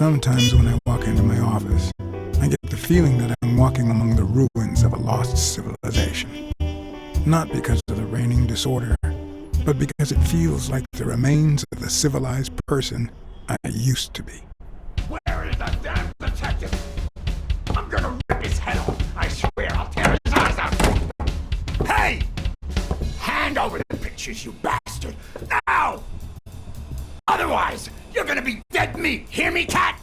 Sometimes when I walk into my office, I get the feeling that I'm walking among the ruins of a lost civilization. Not because of the reigning disorder, but because it feels like the remains of the civilized person I used to be. Where is that damn detective? I'm gonna rip his head off. I swear I'll tear his eyes out. Hey! Hand over the pictures, you bastard! Now! Otherwise, you're gonna be dead meat. Hear me, cat?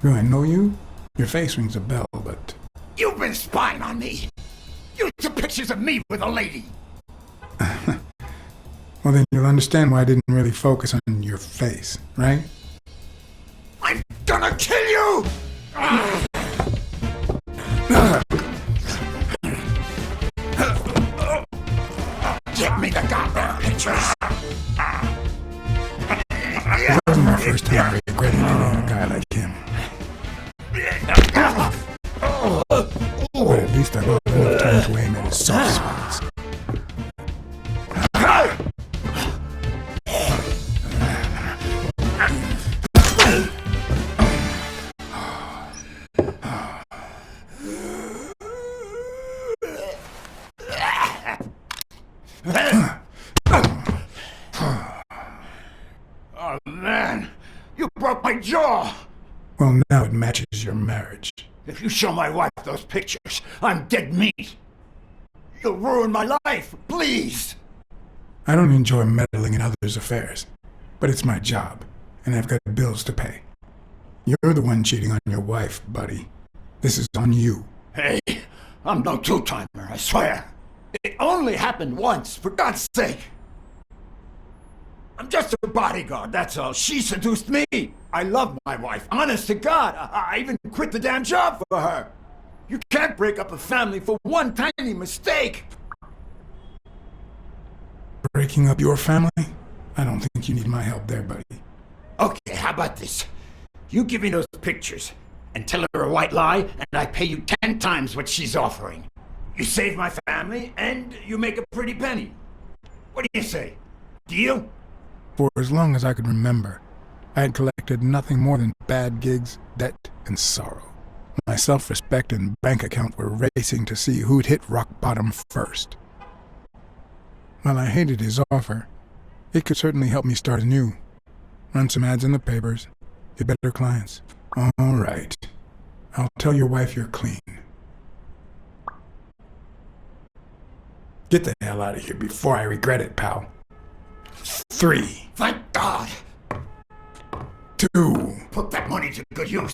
Do I know you? Your face rings a bell, but... You've been spying on me. You took pictures of me with a lady. Well, then you'll understand why I didn't really focus on your face, right? I'm gonna kill you! Get me the goddamn pictures! It wasn't my first time regretting hitting a guy like him. But at least I got enough time to aim at his soft spots. Oh man, you broke my jaw! Well, now it matches your marriage. If you show my wife those pictures, I'm dead meat. You'll ruin my life, please! I don't enjoy meddling in others' affairs, but it's my job, and I've got bills to pay. You're the one cheating on your wife, buddy. This is on you. Hey, I'm no two-timer, I swear. It only happened once, for God's sake. I'm just her bodyguard, that's all. She seduced me. I love my wife, honest to God. I even quit the damn job for her. You can't break up a family for one tiny mistake. Breaking up your family? I don't think you need my help there, buddy. Okay, how about this? You give me those pictures and tell her a white lie, and I pay you 10 times what she's offering. You save my family, and you make a pretty penny. What do you say? Deal? For as long as I could remember, I had collected nothing more than bad gigs, debt, and sorrow. My self-respect and bank account were racing to see who'd hit rock bottom first. While I hated his offer, it could certainly help me start anew. Run some ads in the papers, get better clients. All right. I'll tell your wife you're clean. Get the hell out of here before I regret it, pal. 3. Thank God! 2. Put that money to good use.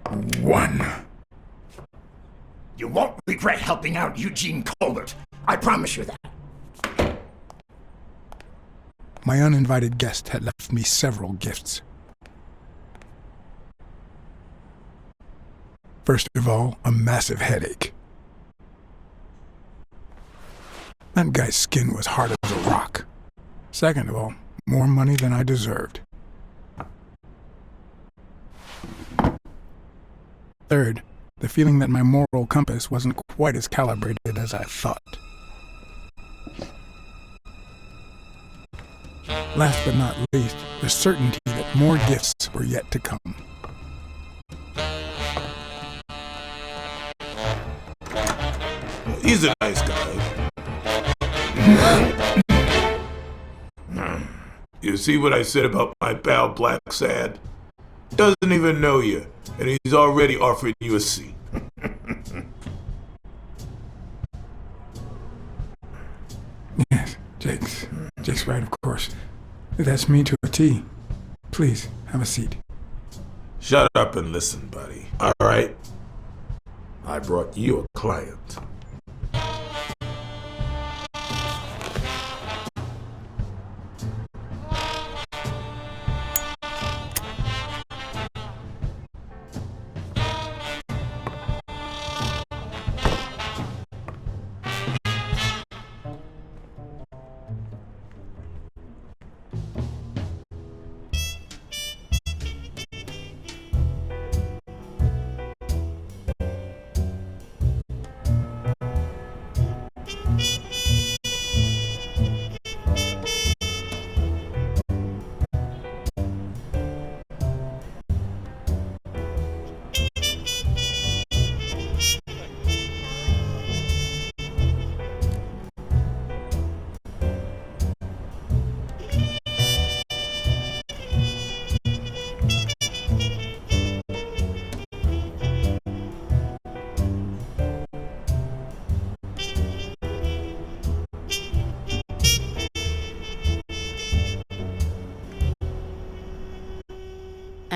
1. You won't regret helping out Eugene Colbert. I promise you that. My uninvited guest had left me several gifts. First of all, a massive headache. That guy's skin was hard as a rock. Second of all, more money than I deserved. Third, the feeling that my moral compass wasn't quite as calibrated as I thought. Last but not least, the certainty that more gifts were yet to come. He's a nice guy. You see what I said about my pal Blacksad? Doesn't even know you, and he's already offering you a seat. Yes, Jake's right, of course. That's me to a T. Please, have a seat. Shut up and listen, buddy. All right? I brought you a client.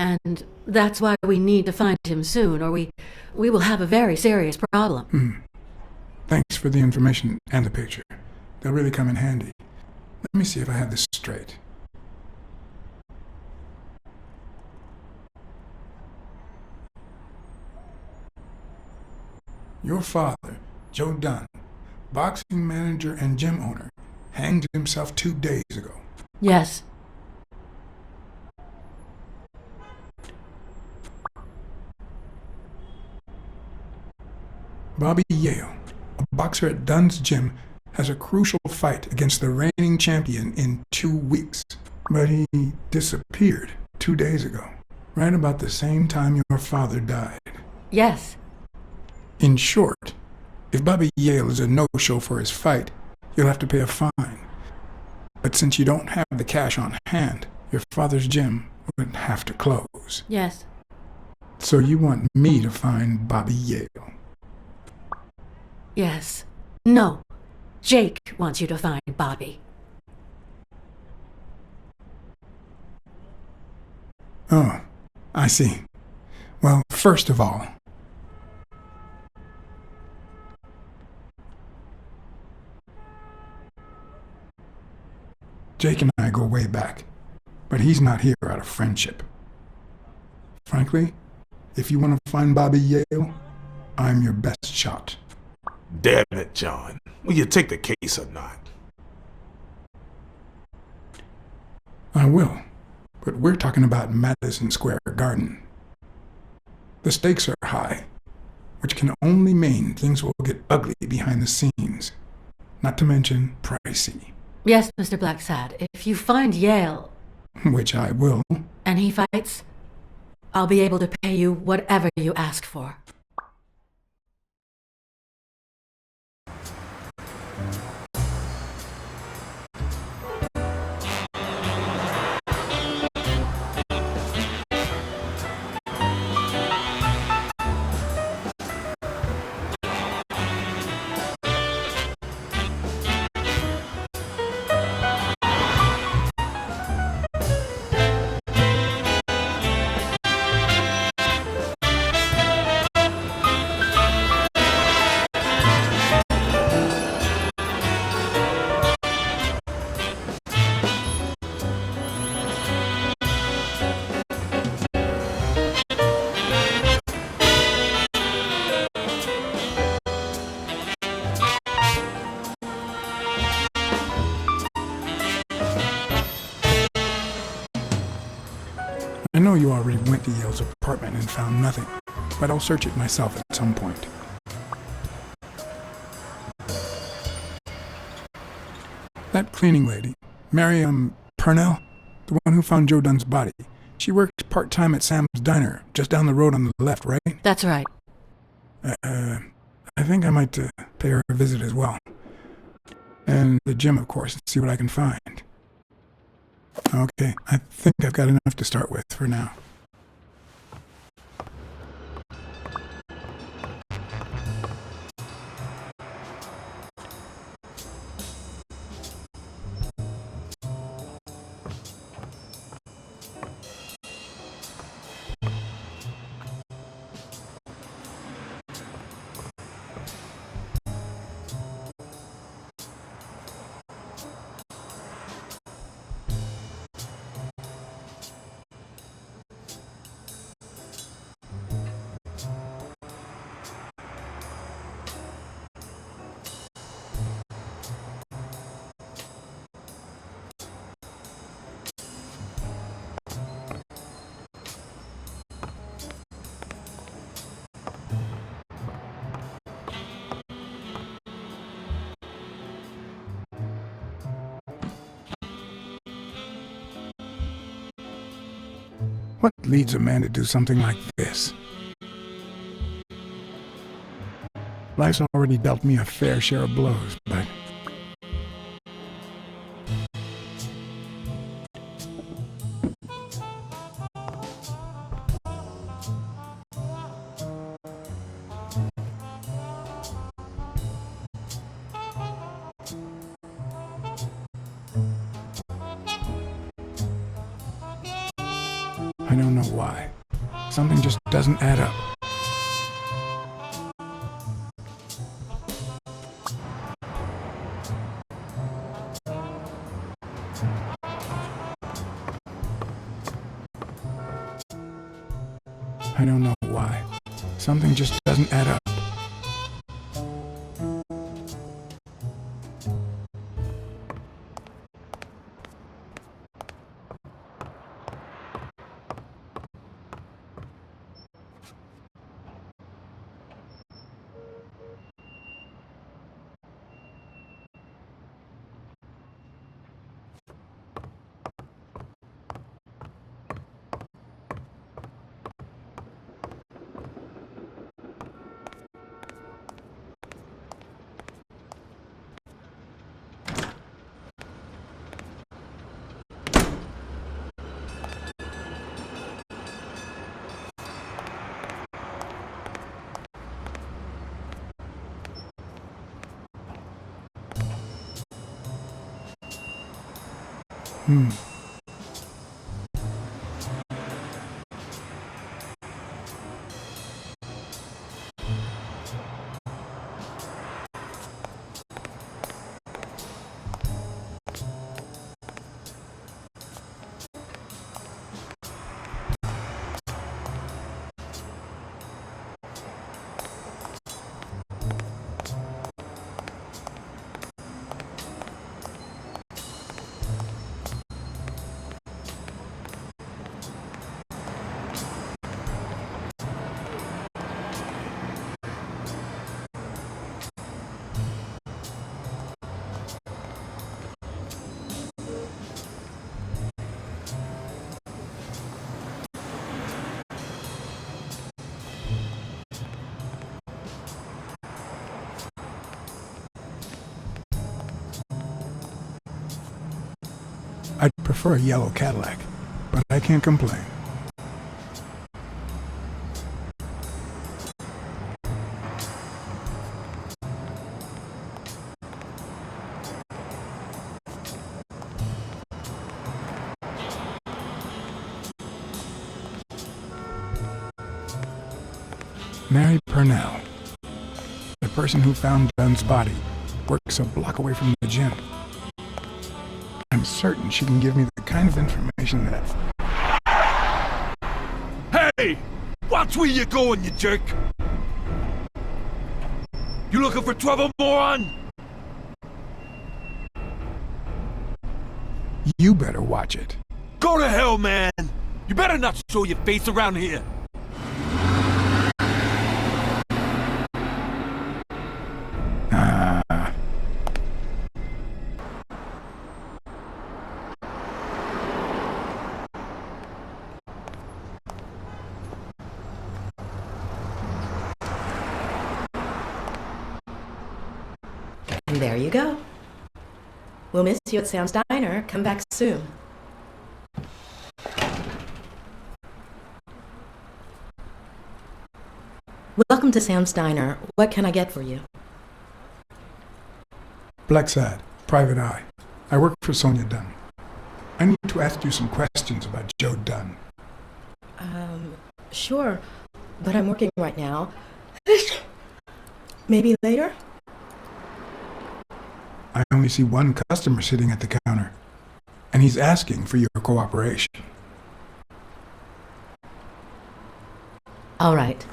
And that's why we need to find him soon, or we will have a very serious problem. Thanks for the information and the picture. They'll really come in handy. Let me see if I have this straight. Your father, Joe Dunn, boxing manager and gym owner, hanged himself 2 days ago. Yes. Bobby Yale, a boxer at Dunn's gym, has a crucial fight against the reigning champion in 2 weeks. But he disappeared 2 days ago, right about the same time your father died. Yes. In short, if Bobby Yale is a no-show for his fight, you'll have to pay a fine. But since you don't have the cash on hand, your father's gym would have to close. Yes. So you want me to find Bobby Yale? Yes. No. Jake wants you to find Bobby. Oh, I see. Well, first of all, Jake and I go way back, but he's not here out of friendship. Frankly, if you want to find Bobby Yale, I'm your best shot. Damn it, John. Will you take the case or not? I will, but we're talking about Madison Square Garden. The stakes are high, which can only mean things will get ugly behind the scenes, not to mention pricey. Yes, Mr. Blacksad. If you find Yale, Which I will. and he fights, I'll be able to pay you whatever you ask for. I know you already went to Yale's apartment and found nothing, but I'll search it myself at some point. That cleaning lady, Mary, Purnell, the one who found Joe Dunn's body, she worked part-time at Sam's Diner, just down the road on the left, right? That's right. I think I might pay her a visit as well. And the gym, of course, and see what I can find. Okay, I think I've got enough to start with for now. What leads a man to do something like this? Life's already dealt me a fair share of blows, but... I don't know why. Something just doesn't add up. I don't know why. Something just doesn't add up. I'd prefer a yellow Cadillac, but I can't complain. Mary Purnell, the person who found Dunn's body, works a block away from the gym. I'm certain she can give me the kind of information that... Hey! Watch where you're going, you jerk! You looking for trouble, moron? You better watch it. Go to hell, man! You better not show your face around here! And there you go. We'll miss you at Sam's Diner. Come back soon. Welcome to Sam's Diner. What can I get for you? Blacksad, Private Eye. I work for Sonia Dunn. I need to ask you some questions about Joe Dunn. Sure, but I'm working right now. Maybe later? I only see one customer sitting at the counter, and he's asking for your cooperation. All right.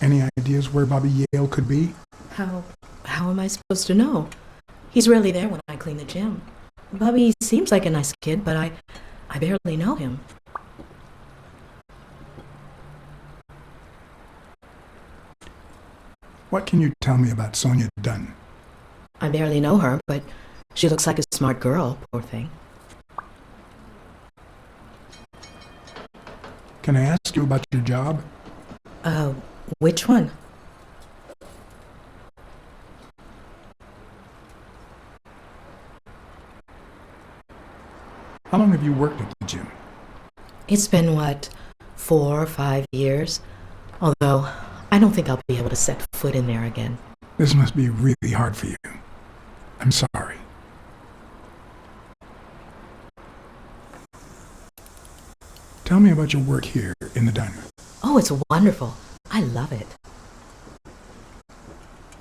Any ideas where Bobby Yale could be? How am I supposed to know? He's rarely there when I clean the gym. Bobby seems like a nice kid, but I barely know him. What can you tell me about Sonia Dunn? I barely know her, but she looks like a smart girl, poor thing. Can I ask you about your job? Which one? How long have you worked at the gym? It's been, 4 or 5 years? Although, I don't think I'll be able to set foot in there again. This must be really hard for you. I'm sorry. Tell me about your work here in the diner. Oh, it's wonderful. I love it.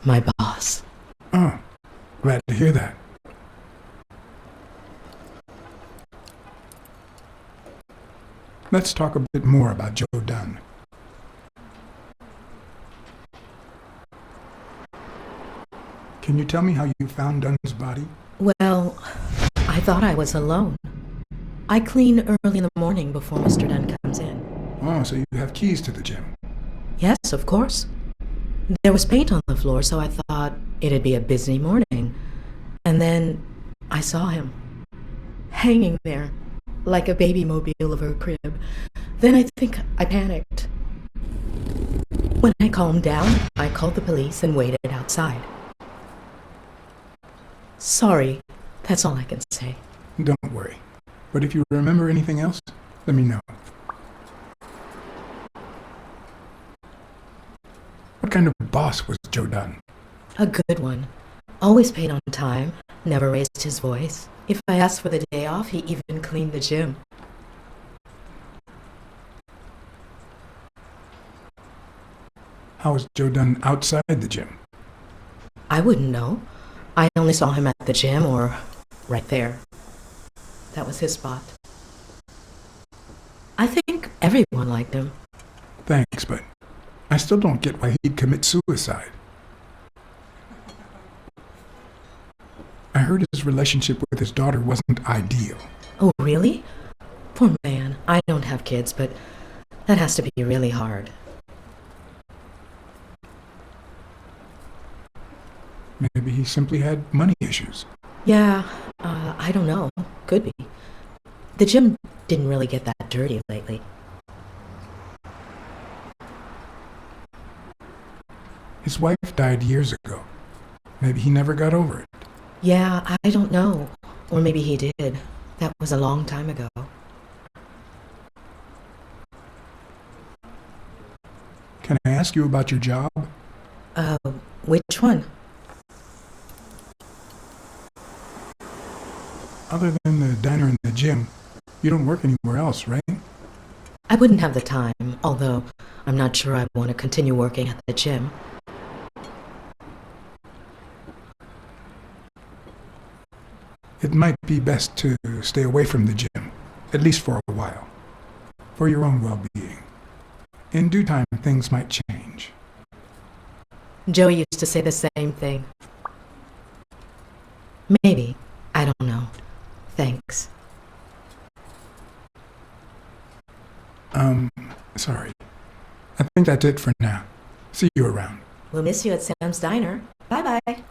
My boss. Oh, glad to hear that. Let's talk a bit more about Joe Dunn. Can you tell me how you found Dunn's body? Well, I thought I was alone. I clean early in the morning before Mr. Dunn comes in. Oh, so you have keys to the gym. Yes, of course. There was paint on the floor, so I thought it'd be a busy morning. And then I saw him, hanging there, like a baby mobile over a crib. Then I think I panicked. When I calmed down, I called the police and waited outside. Sorry, that's all I can say. Don't worry. But if you remember anything else, let me know. What kind of boss was Joe Dunn? A good one. Always paid on time, never raised his voice. If I asked for the day off, he even cleaned the gym. How was Joe Dunn outside the gym? I wouldn't know. I only saw him at the gym or right there. That was his spot. I think everyone liked him. Thanks, but I still don't get why he'd commit suicide. I heard his relationship with his daughter wasn't ideal. Oh, really? Poor man. I don't have kids, but that has to be really hard. Maybe he simply had money issues. Yeah, I don't know. Could be. The gym didn't really get that dirty lately. His wife died years ago. Maybe he never got over it. Yeah, I don't know. Or maybe he did. That was a long time ago. Can I ask you about your job? Which one? Other than the diner and the gym, you don't work anywhere else, right? I wouldn't have the time, although I'm not sure I want to continue working at the gym. It might be best to stay away from the gym, at least for a while, for your own well-being. In due time, things might change. Joe used to say the same thing. Maybe. I don't know. Thanks. Sorry. I think that's it for now. See you around. We'll miss you at Sam's Diner. Bye-bye.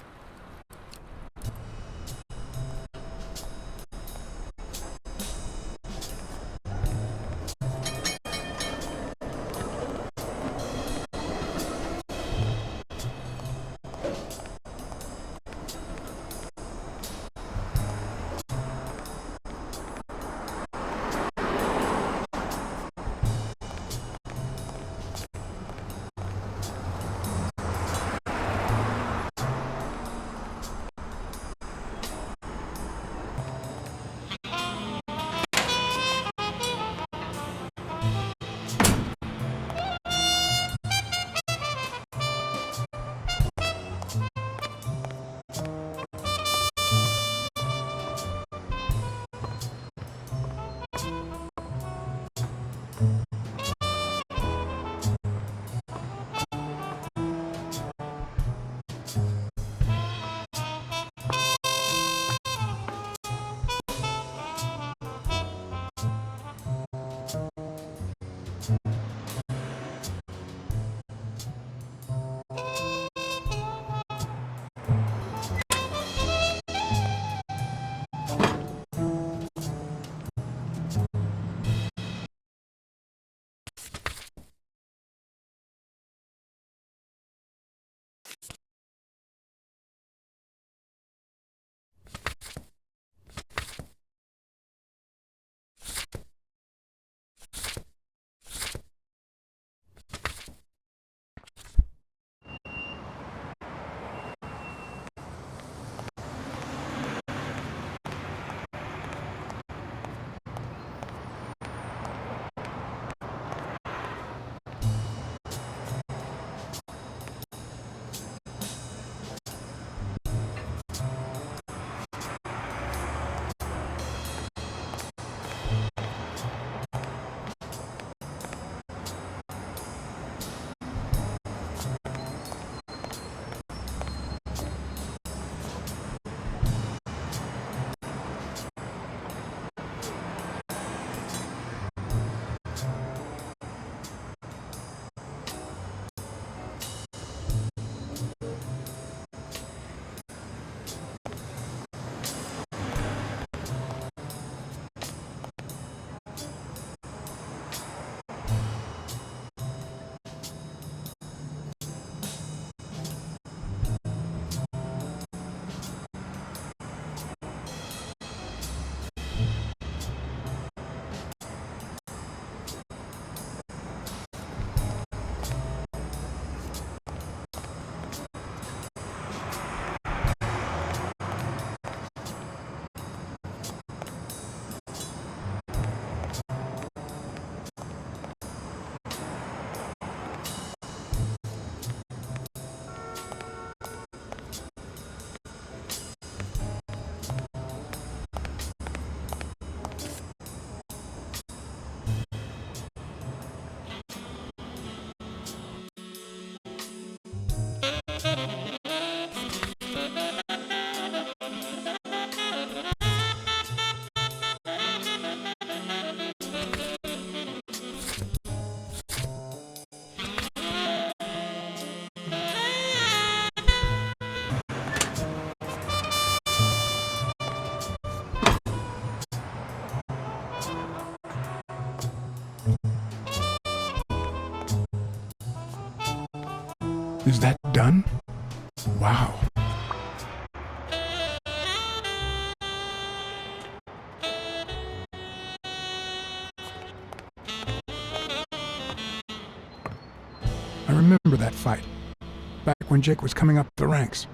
Is that done? Wow. I remember that fight, back when Jake was coming up the ranks.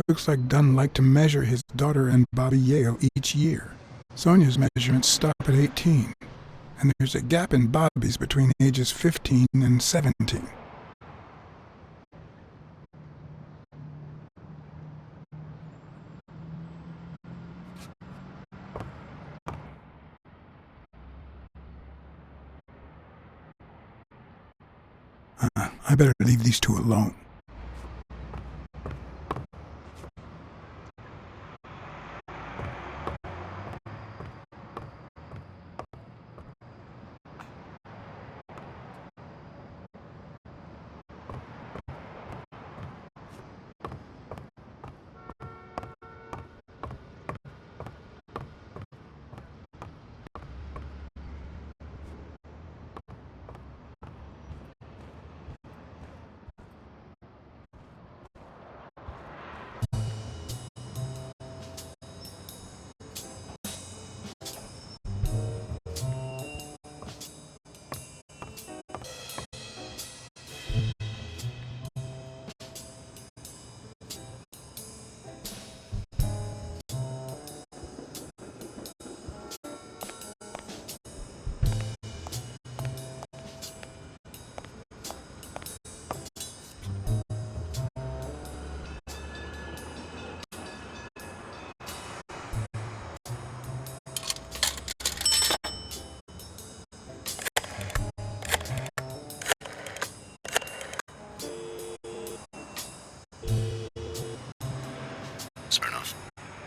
Looks like Dunn liked to measure his daughter and Bobby Yale each year. Sonia's measurements stop at 18, and there's a gap in Bobby's between ages 15 and 17. I better leave these two alone.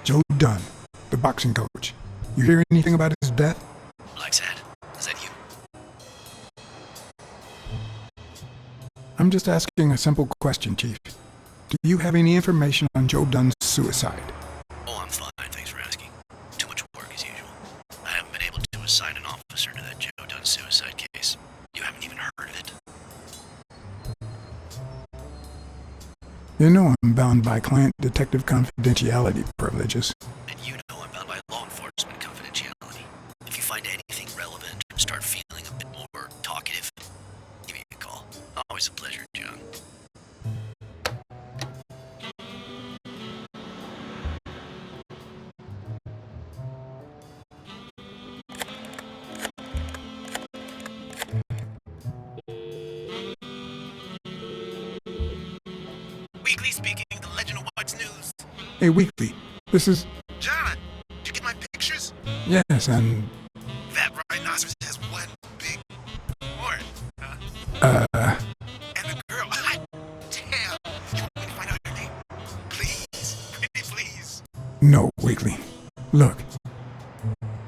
Joe Dunn, the boxing coach. You hear anything about his death? Blacksad, is that you? I'm just asking a simple question, Chief. Do you have any information on Joe Dunn's suicide? Oh, I'm fine, thanks for asking. Too much work as usual. I haven't been able to assign an officer to that Joe Dunn suicide case. You haven't even heard of it. You know I'm bound by client detective confidentiality privileges. And you know I'm bound by law enforcement confidentiality. If you find anything relevant or start feeling a bit more talkative, give me a call. Always a pleasure, John. Weekly speaking, the Legend of What's News. Hey, Weekly, this is... John, did you get my pictures? Yes, and... That rhinoceros has one big horn, huh? And the girl, hot damn. You want me to find out her name? Please, pretty please. No, Weekly. Look.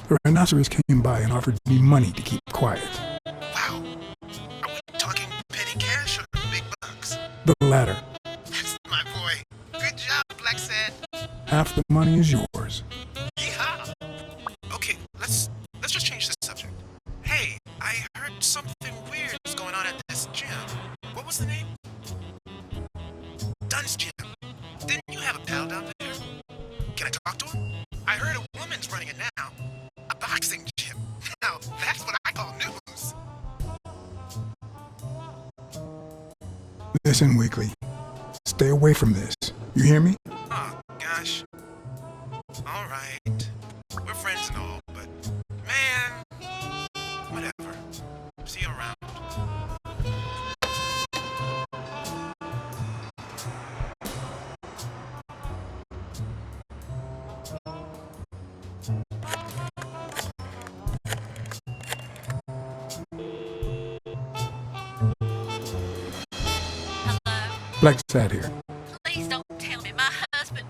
The rhinoceros came by and offered me money to keep quiet. Wow. Are we talking petty cash or big bucks? The latter. That's my boy. Good job, Blacksad. Half the money is yours. Yeehaw. Okay, let's just change the subject. Hey, I heard something weird was going on at this gym. What was the name? Dunn's Gym. Didn't you have a pal down there? Can I talk to him? I heard a woman's running it now. A boxing gym. Now, that's what I call news. Listen, Weekly. Stay away from this. You hear me? Oh, gosh. All right. We're friends and all, but man, whatever. See you around. Blacksad here. Please don't tell me my husband.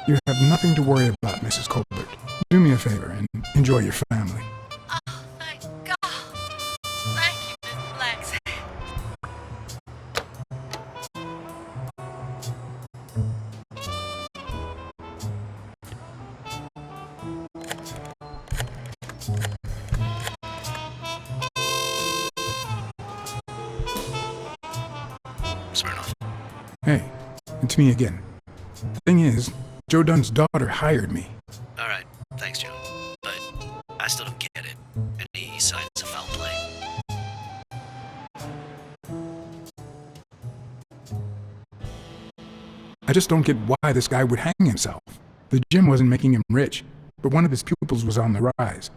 You have nothing to worry about, Mrs. Colbert. Do me a favor and enjoy your family. Oh, thank God. Thank you, Miss Blacksad. Hey, it's me again. The thing is, Joe Dunn's daughter hired me. Alright, thanks, Joe. But I still don't get it. Any signs of foul play? I just don't get why this guy would hang himself. The gym wasn't making him rich, but one of his pupils was on the rise.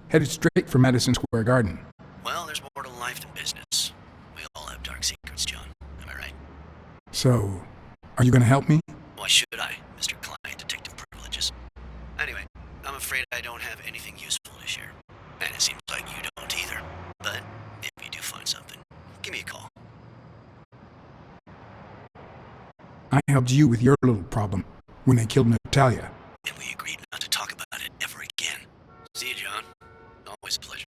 Headed straight for Madison Square Garden. Well, there's more to life than business. We all have dark secrets, John. Am I right? So, are you gonna help me? Why should I, Mr. Client Detective Privileges? Anyway, I'm afraid I don't have anything useful to share. And it seems like you don't either. But if you do find something, give me a call. I helped you with your little problem when they killed Natalia. And we agreed not to talk about it ever again. See you, John. Always a pleasure.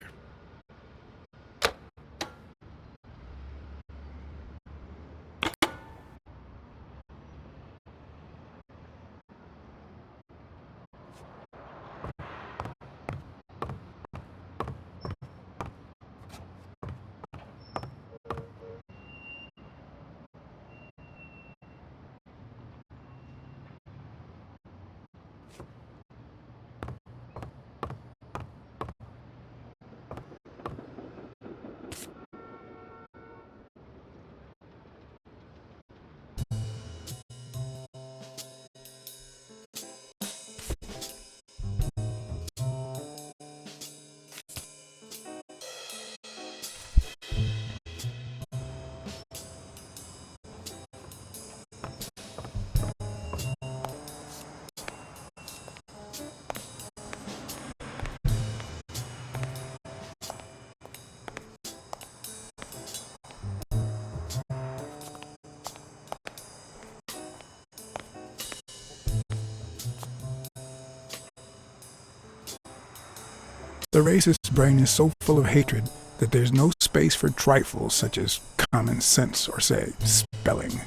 The racist brain is so full of hatred that there's no space for trifles such as common sense or, say, spelling.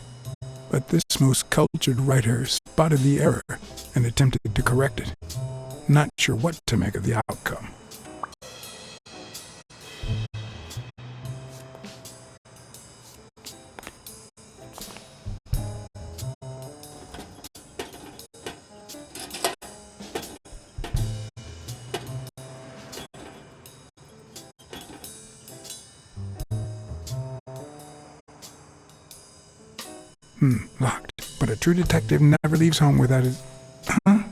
But this most cultured writer spotted the error and attempted to correct it. Not sure what to make of the outcome. Locked. But a true detective never leaves home without his... Huh?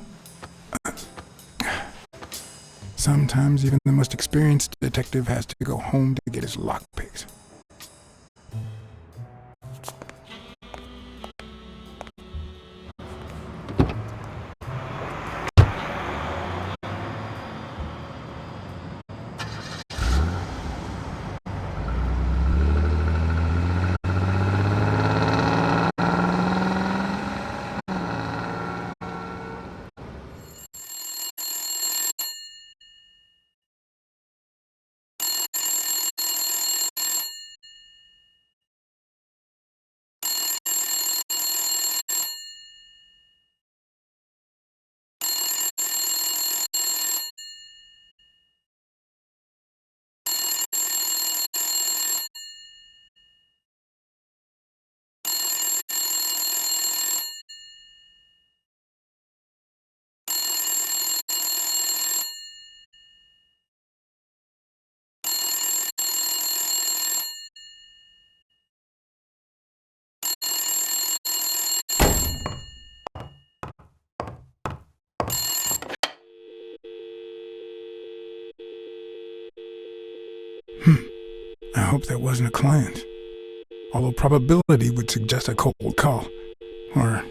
Sometimes even the most experienced detective has to go home to get his lockpicks. I hope that wasn't a client. Although probability would suggest a cold call. Or,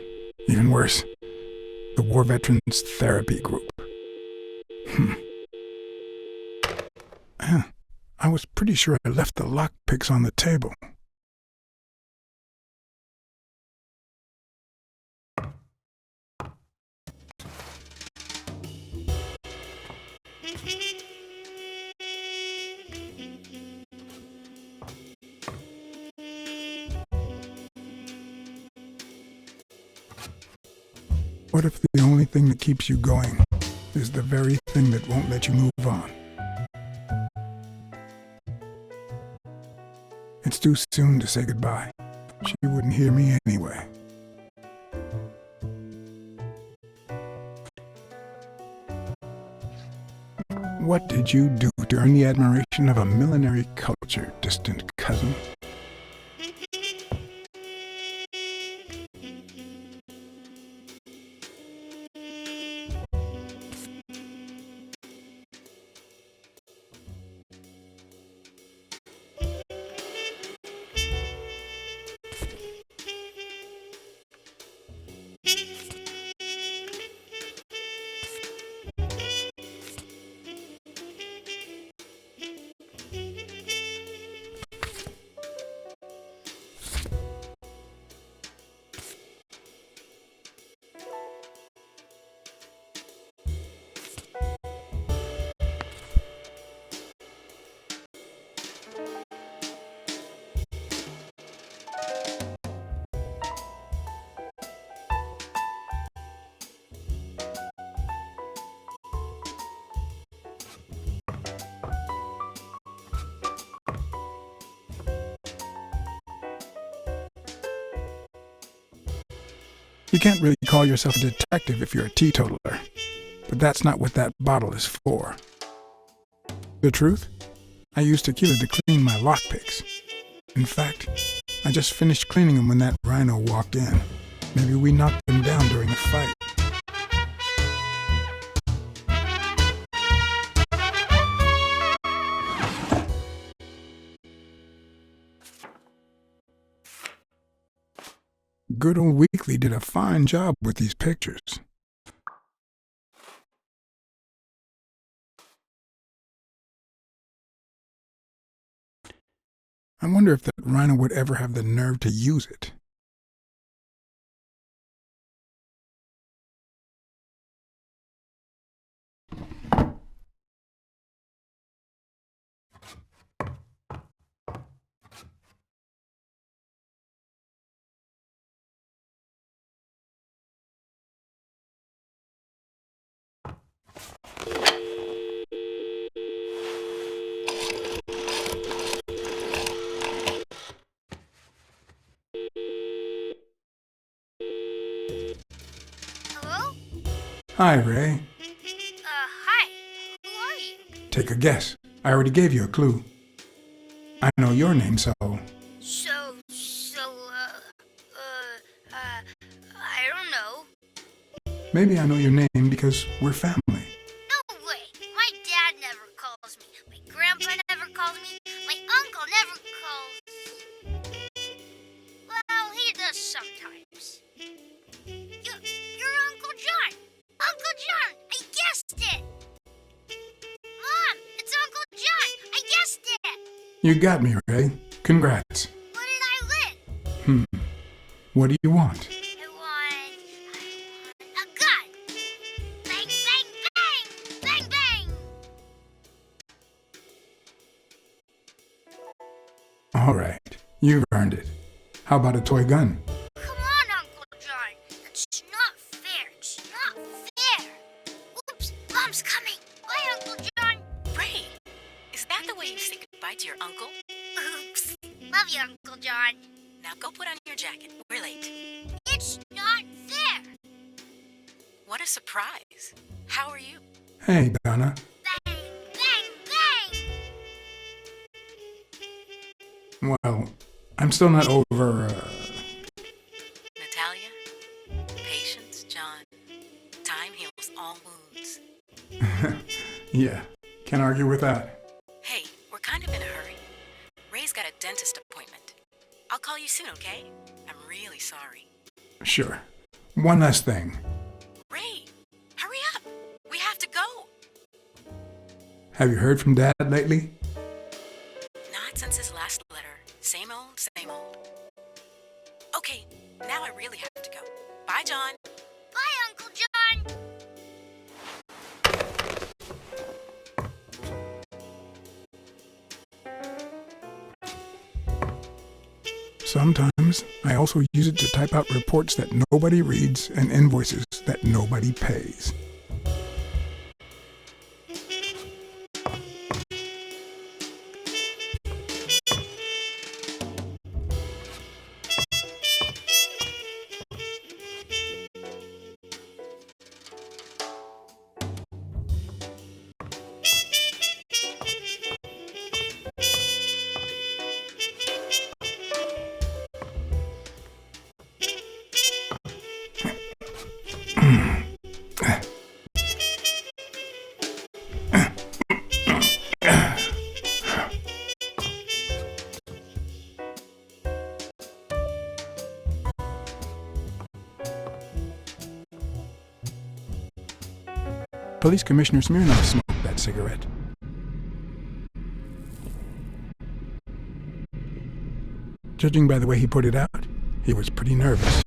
even worse, the War Veterans Therapy Group. I was pretty sure I left the lockpicks on the table. What if the only thing that keeps you going is the very thing that won't let you move on? It's too soon to say goodbye. She wouldn't hear me anyway. what did you do to earn the admiration of a millinery culture, distant cousin? You can't really call yourself a detective if you're a teetotaler, but that's not what that bottle is for. The truth? I used tequila to clean my lockpicks. In fact, I just finished cleaning them when that rhino walked in. Maybe we knocked him down during a fight. Good old Weekly did a fine job with these pictures. I wonder if that rhino would ever have the nerve to use it. Hello? Hi, Ray. Hi. Who are you? Take a guess. I already gave you a clue. I know your name, so... I don't know. Maybe I know your name because we're family. No way. My dad never calls me. My grandpa never calls me. My uncle never calls. Well, he does sometimes. You're Uncle John. Uncle John, I guessed it. Mom, it's Uncle John. I guessed it. You got me, Ray. Congrats. What did I win? What do you want? I want a gun. Bang, bang, bang. Bang, bang. All right. You've earned it. How about a toy gun? Come on, Uncle John. That's not fair. It's not fair. Oops, Mom's coming. Bye, Uncle John. Ray, is that the way you say goodbye to your uncle? Oops. Love you, Uncle John. Now go put on your jacket. We're late. It's not fair. What a surprise. How are you? Hey, Donna. Bang, bang, bang. Well, I'm still not over, Natalia? Patience, John. Time heals all wounds. Yeah, can't argue with that. Hey, we're kind of in a hurry. Ray's got a dentist appointment. I'll call you soon, okay? I'm really sorry. Sure. One last thing. Ray, hurry up. We have to go. Have you heard from Dad lately? Not since his last letter. Same old, same old. Okay, now I really have to go. Bye, John. Bye, Uncle John. Sometimes I also use it to type out reports that nobody reads and invoices that nobody pays. Police Commissioner Smirnov smoked that cigarette. Judging by the way he put it out, he was pretty nervous.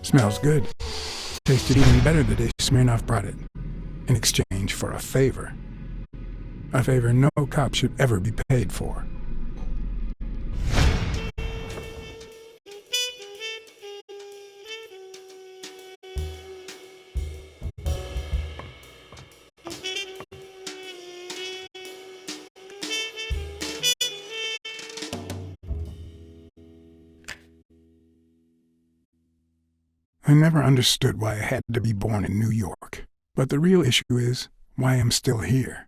Smells good. Tasted even better the day Smirnov brought it, in exchange for a favor. A favor no cop should ever be paid for. I never understood why I had to be born in New York, but the real issue is why I'm still here.